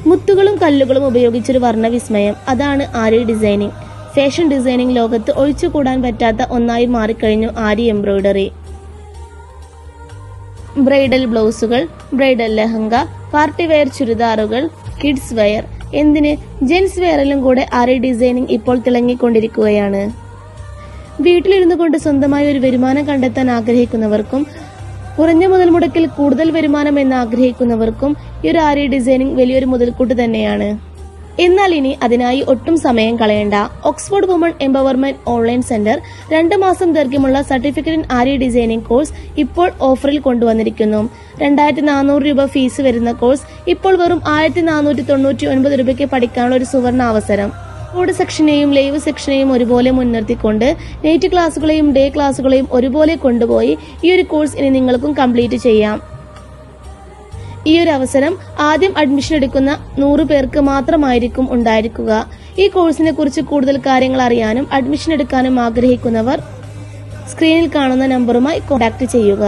മുത്തുകളും കല്ലുകളും ഉപയോഗിച്ചൊരു വർണ്ണവിസ്മയം, അതാണ് ആരി designing. Fashion designing ലോകത്ത് ഒഴിച്ചുകൂടാൻ പറ്റാത്ത ഒന്നായി മാറിക്കഴിഞ്ഞു ആരി എംബ്രോയിഡറി. ബ്രൈഡൽ ബ്ലൗസുകൾ, ബ്രൈഡൽ ലെഹങ്ക, പാർട്ടി വെയർ ചുരിദാറുകൾ, കിഡ്സ് വെയർ, എന്തിന് ജെന്റ്സ് വെയറിലും കൂടെ ആരി ഡിസൈനിങ് ഇപ്പോൾ തിളങ്ങിക്കൊണ്ടിരിക്കുകയാണ്. വീട്ടിലിരുന്നു കൊണ്ട് സ്വന്തമായി ഒരു വരുമാനം കണ്ടെത്താൻ ആഗ്രഹിക്കുന്നവർക്കും കുറഞ്ഞ മുതൽ മുടക്കിൽ കൂടുതൽ വരുമാനം എന്ന് ആഗ്രഹിക്കുന്നവർക്കും ഈ ഒരു ആരി ഡിസൈനിങ് വലിയൊരു മുതൽക്കൂട്ട് തന്നെയാണ്. എന്നാൽ ഇനി അതിനായി ഒട്ടും സമയം കളയണ്ട. Oxford woman empowerment online centre 2 മാസം ദൈർഘ്യമുള്ള certificate in ary designing course ഇപ്പോൾ ഓഫറിൽ കൊണ്ടുവന്നിരിക്കുന്നു. 2400 രൂപ ഫീസ് വരുന്ന കോഴ്സ് ഇപ്പോൾ വെറും 1499 രൂപയ്ക്ക് പഠിക്കാനുള്ള ഒരു സുവർണ അവസരം. കോഡ് സെക്ഷനെയും ലൈവ് സെക്ഷനെയും ഒരുപോലെ മുൻനിർത്തിക്കൊണ്ട് നൈറ്റ് ക്ലാസുകളെയും ഡേ ക്ലാസുകളെയും ഒരുപോലെ കൊണ്ടുപോയി ഈ ഒരു കോഴ്സ് ഇനി നിങ്ങൾക്കും കംപ്ലീറ്റ് ചെയ്യാം. ഈ ഒരു അവസരം ആദ്യം അഡ്മിഷൻ എടുക്കുന്ന 100 പേർക്ക് മാത്രമായിരിക്കും ഉണ്ടായിരിക്കുക. ഈ കോഴ്സിനെ കുറിച്ച് കൂടുതൽ കാര്യങ്ങൾ അറിയാനും അഡ്മിഷൻ എടുക്കാനും ആഗ്രഹിക്കുന്നവർ സ്ക്രീനിൽ കാണുന്ന നമ്പറുമായി കോൺടാക്ട് ചെയ്യുക.